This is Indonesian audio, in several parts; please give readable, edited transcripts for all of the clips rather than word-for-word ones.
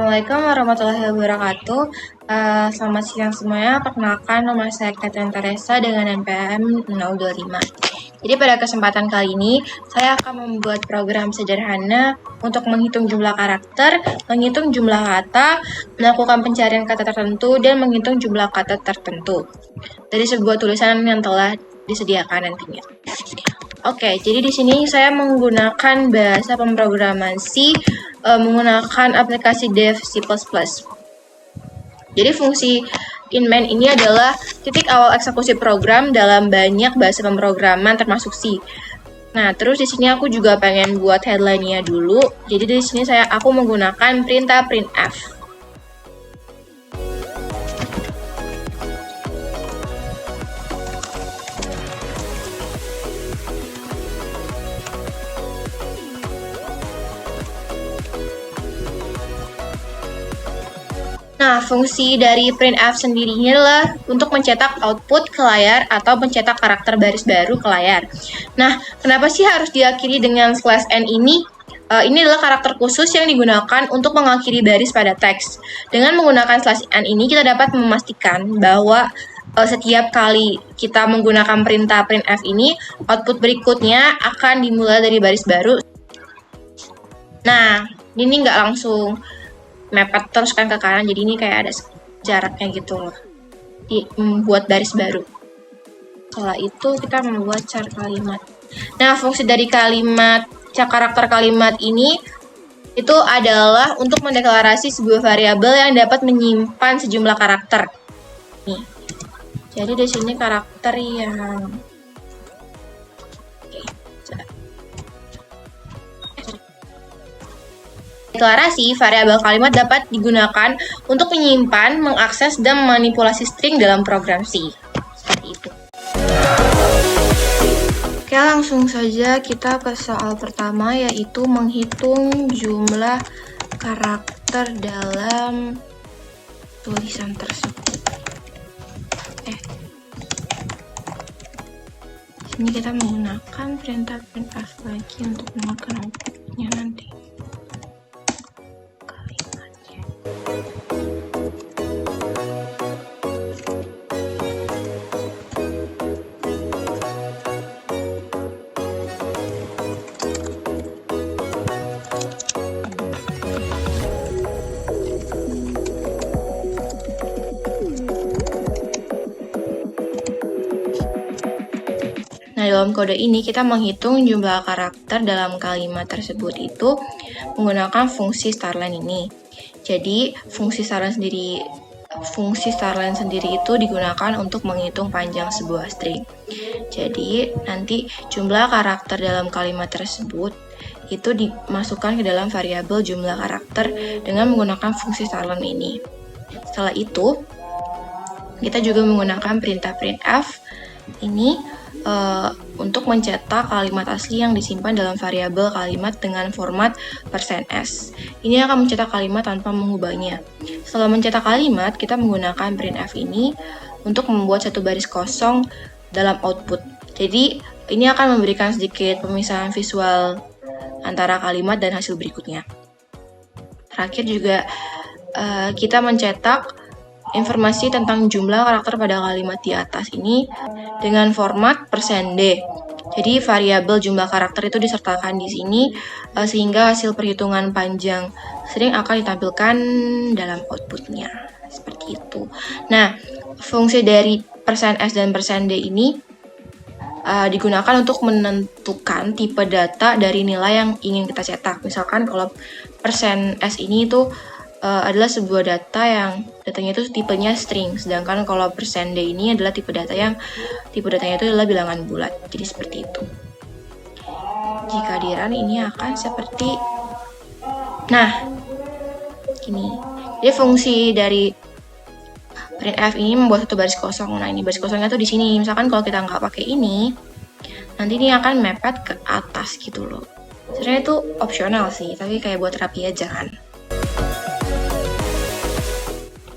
Assalamualaikum warahmatullahi wabarakatuh. Selamat siang semuanya. Perkenalkan, nama saya Catherine Teresa dengan NPM 025. Jadi pada kesempatan kali ini, saya akan membuat program sederhana untuk menghitung jumlah karakter, menghitung jumlah kata, melakukan pencarian kata tertentu, dan menghitung jumlah kata tertentu dari sebuah tulisan yang telah disediakan nantinya. Oke, jadi di sini saya menggunakan bahasa pemrograman C, menggunakan aplikasi Dev C++. Jadi fungsi in-main ini adalah titik awal eksekusi program dalam banyak bahasa pemrograman termasuk C. Nah, terus di sini aku juga pengen buat headline-nya dulu. Jadi di sini aku menggunakan perintah printf. Nah, fungsi dari printf sendiri ini adalah untuk mencetak output ke layar atau mencetak karakter baris baru ke layar. Nah, kenapa sih harus diakhiri dengan /n ini? Ini adalah karakter khusus yang digunakan untuk mengakhiri baris pada teks. Dengan menggunakan /n ini, kita dapat memastikan bahwa setiap kali kita menggunakan perintah printf ini, output berikutnya akan dimulai dari baris baru. Nah, ini nggak langsung mepet terus kan ke kanan, jadi ini kayak ada jaraknya gitu loh, membuat baris baru. Setelah itu kita membuat char kalimat. Nah, fungsi dari karakter kalimat ini itu adalah untuk mendeklarasi sebuah variabel yang dapat menyimpan sejumlah karakter. Nih, jadi di sini karakter yang deklarasi variabel kalimat dapat digunakan untuk menyimpan, mengakses, dan memanipulasi string dalam program C. Seperti itu. Oke, langsung saja kita ke soal pertama, yaitu menghitung jumlah karakter dalam tulisan tersebut. Ini kita menggunakan perintah printf lagi untuk mengeluarkan outputnya nanti. Nah, dalam kode ini kita menghitung jumlah karakter dalam kalimat tersebut itu menggunakan fungsi starline ini. Jadi, fungsi starline sendiri itu digunakan untuk menghitung panjang sebuah string. Jadi, nanti jumlah karakter dalam kalimat tersebut itu dimasukkan ke dalam variabel jumlah karakter dengan menggunakan fungsi starline ini. Setelah itu, kita juga menggunakan perintah printf ini untuk mencetak kalimat asli yang disimpan dalam variabel kalimat dengan format %s. Ini akan mencetak kalimat tanpa mengubahnya. Setelah mencetak kalimat, kita menggunakan printf ini untuk membuat satu baris kosong dalam output. Jadi, ini akan memberikan sedikit pemisahan visual antara kalimat dan hasil berikutnya. Terakhir juga, kita mencetak informasi tentang jumlah karakter pada kalimat di atas ini dengan format %d. Jadi variabel jumlah karakter itu disertakan di sini sehingga hasil perhitungan panjang string akan ditampilkan dalam outputnya. Seperti itu. Nah, fungsi dari %s dan %d ini digunakan untuk menentukan tipe data dari nilai yang ingin kita cetak. Misalkan kalau %s ini itu adalah sebuah data yang datanya itu tipenya string, sedangkan kalau %d ini adalah tipe datanya itu adalah bilangan bulat. Jadi seperti itu. Jika di-run ini akan seperti ini. Jadi fungsi dari printf ini membuat satu baris kosong. Nah, ini baris kosongnya tuh di sini. Misalkan kalau kita nggak pakai ini, nanti ini akan mepet ke atas gitu loh. Sebenarnya itu opsional sih, tapi kayak buat rapi aja kan.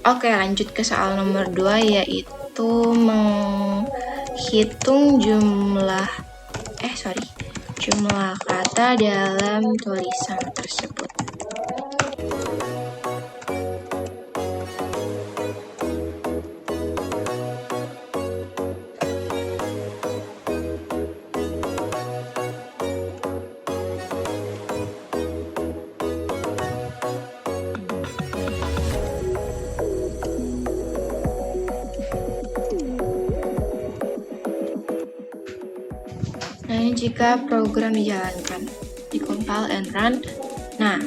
Oke, lanjut ke soal nomor 2, yaitu menghitung jumlah kata dalam tulisan tersebut. Jika program dijalankan, di-compile and run. Nah,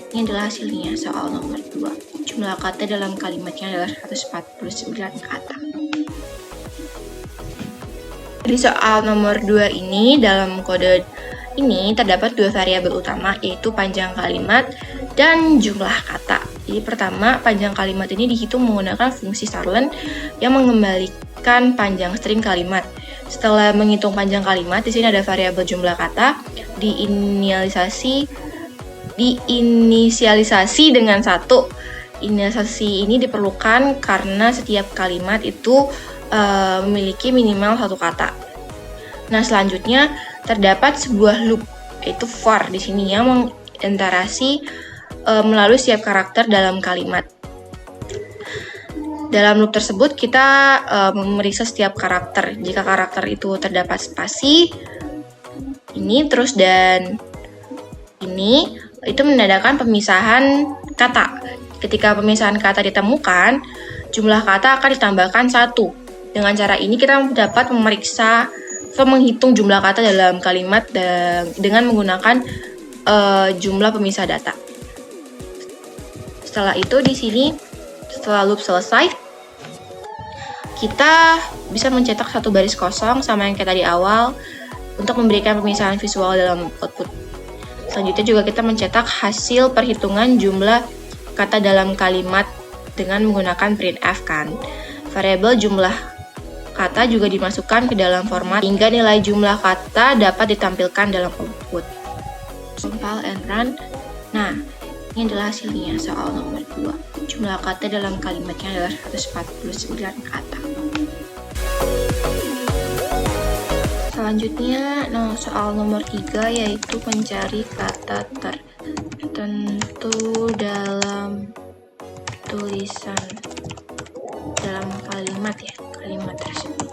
ini adalah hasilnya soal nomor 2. Jumlah kata dalam kalimatnya adalah 149 kata. Di soal nomor 2 ini, dalam kode ini terdapat dua variabel utama, yaitu panjang kalimat dan jumlah kata. Jadi pertama, panjang kalimat ini dihitung menggunakan fungsi starlen yang mengembalikan panjang string kalimat. Setelah menghitung panjang kalimat, di sini ada variabel jumlah kata diinisialisasi dengan 1. Inisialisasi ini diperlukan karena setiap kalimat itu memiliki minimal 1 kata. Nah, selanjutnya terdapat sebuah loop, yaitu for di sini yang mengiterasi melalui setiap karakter dalam kalimat. Dalam loop tersebut kita memeriksa setiap karakter. Jika karakter itu terdapat spasi ini terus dan ini, itu menandakan pemisahan kata. Ketika pemisahan kata ditemukan, jumlah kata akan ditambahkan 1. Dengan cara ini kita dapat memeriksa atau menghitung jumlah kata dalam kalimat dengan menggunakan jumlah pemisah data. Setelah itu di sini, setelah loop selesai, kita bisa mencetak satu baris kosong sama yang kayak tadi awal untuk memberikan pemisahan visual dalam output. Selanjutnya juga kita mencetak hasil perhitungan jumlah kata dalam kalimat dengan menggunakan printf kan. Variabel jumlah kata juga dimasukkan ke dalam format hingga nilai jumlah kata dapat ditampilkan dalam output. Compile and run. Nah, ini adalah hasilnya soal nomor 2. Jumlah kata dalam kalimatnya adalah 149 kata. Selanjutnya, soal nomor 3 yaitu mencari kata tertentu dalam tulisan dalam kalimat tersebut.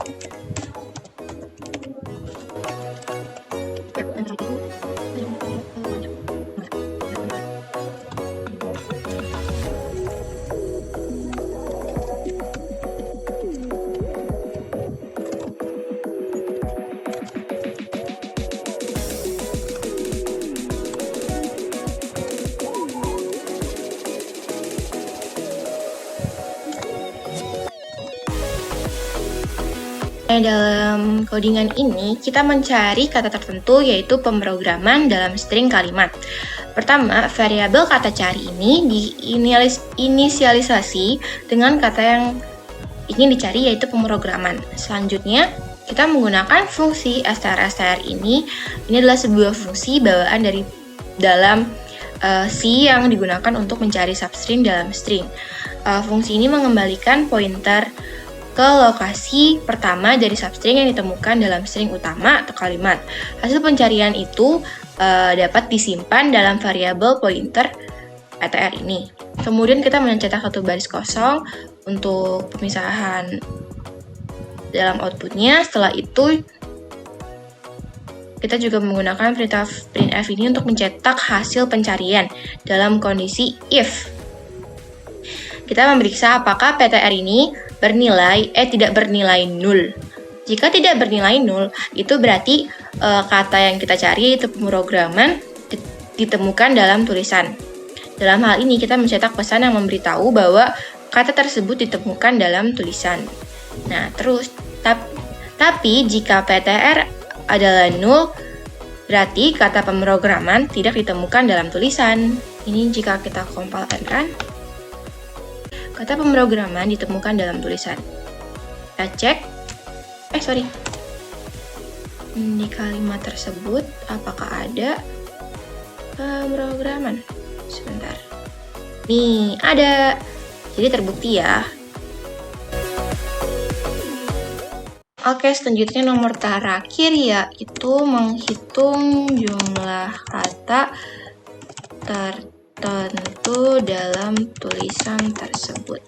Dalam codingan ini, kita mencari kata tertentu yaitu pemrograman dalam string kalimat. Pertama, variabel kata cari ini diinisialisasi dengan kata yang ingin dicari yaitu pemrograman. Selanjutnya, kita menggunakan fungsi str ini. Ini adalah sebuah fungsi bawaan dari dalam C yang digunakan untuk mencari substring dalam string. Fungsi ini mengembalikan pointer ke lokasi pertama dari substring yang ditemukan dalam string utama atau kalimat. Hasil pencarian itu dapat disimpan dalam variabel pointer ptr ini. Kemudian kita mencetak satu baris kosong untuk pemisahan dalam outputnya. Setelah itu kita juga menggunakan printf ini untuk mencetak hasil pencarian dalam kondisi if. Kita memeriksa apakah ptr ini tidak bernilai 0. Jika tidak bernilai 0, itu berarti kata yang kita cari itu pemrograman ditemukan dalam tulisan. Dalam hal ini kita mencetak pesan yang memberitahu bahwa kata tersebut ditemukan dalam tulisan. Nah, terus tapi jika ptr adalah 0, berarti kata pemrograman tidak ditemukan dalam tulisan. Ini jika kita compile and run. Kata pemrograman ditemukan dalam tulisan. Kita cek. Di kalimat tersebut apakah ada pemrograman? Sebentar. Nih, ada. Jadi terbukti ya. Oke, selanjutnya nomor terakhir yaitu menghitung jumlah kata tertentu dalam tulisan tersebut.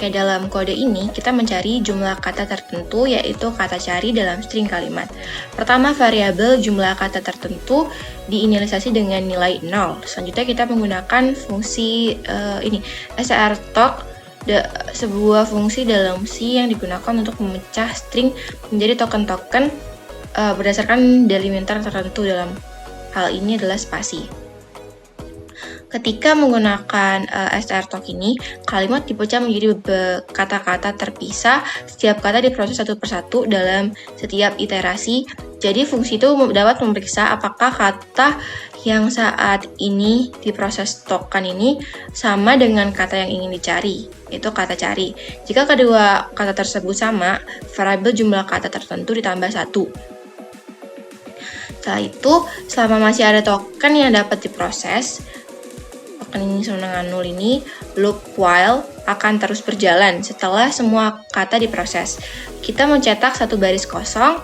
Oke, dalam kode ini kita mencari jumlah kata tertentu, yaitu kata cari dalam string kalimat. Pertama, variabel jumlah kata tertentu diinisialisasi dengan nilai 0. Selanjutnya kita menggunakan fungsi strtalk, sebuah fungsi dalam C yang digunakan untuk memecah string menjadi token-token berdasarkan delimiter tertentu. Dalam hal ini adalah spasi. Ketika menggunakan strtalk ini, kalimat dipecah menjadi kata-kata terpisah. Setiap kata diproses satu persatu dalam setiap iterasi. Jadi fungsi itu dapat memeriksa apakah kata yang saat ini diproses token ini sama dengan kata yang ingin dicari, yaitu kata cari. Jika kedua kata tersebut sama, variabel jumlah kata tertentu ditambah 1. Setelah itu, selama masih ada token yang dapat diproses, ini sama dengan 0 ini, loop while akan terus berjalan setelah semua kata diproses. Kita mencetak satu baris kosong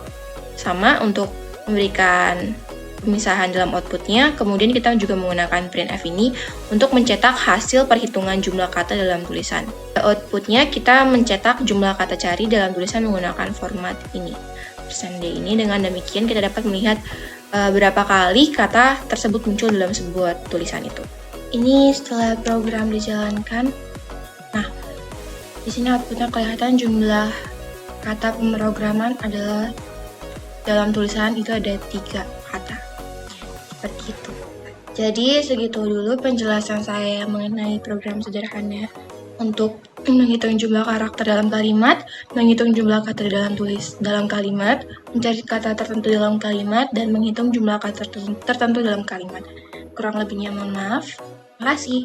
sama untuk memberikan pemisahan dalam outputnya. Kemudian kita juga menggunakan printf ini untuk mencetak hasil perhitungan jumlah kata dalam tulisan. Outputnya kita mencetak jumlah kata cari dalam tulisan menggunakan format ini, %d ini. Dengan demikian kita dapat melihat berapa kali kata tersebut muncul dalam sebuah tulisan itu. Ini setelah program dijalankan. Nah, di sini outputnya kelihatan jumlah kata pemrograman adalah dalam tulisan itu ada 3 kata. Seperti itu. Jadi segitu dulu penjelasan saya mengenai program sederhana untuk menghitung jumlah karakter dalam kalimat, menghitung jumlah kata dalam kalimat, mencari kata tertentu dalam kalimat, dan menghitung jumlah kata tertentu dalam kalimat. Kurang lebihnya mohon maaf. Terima kasih.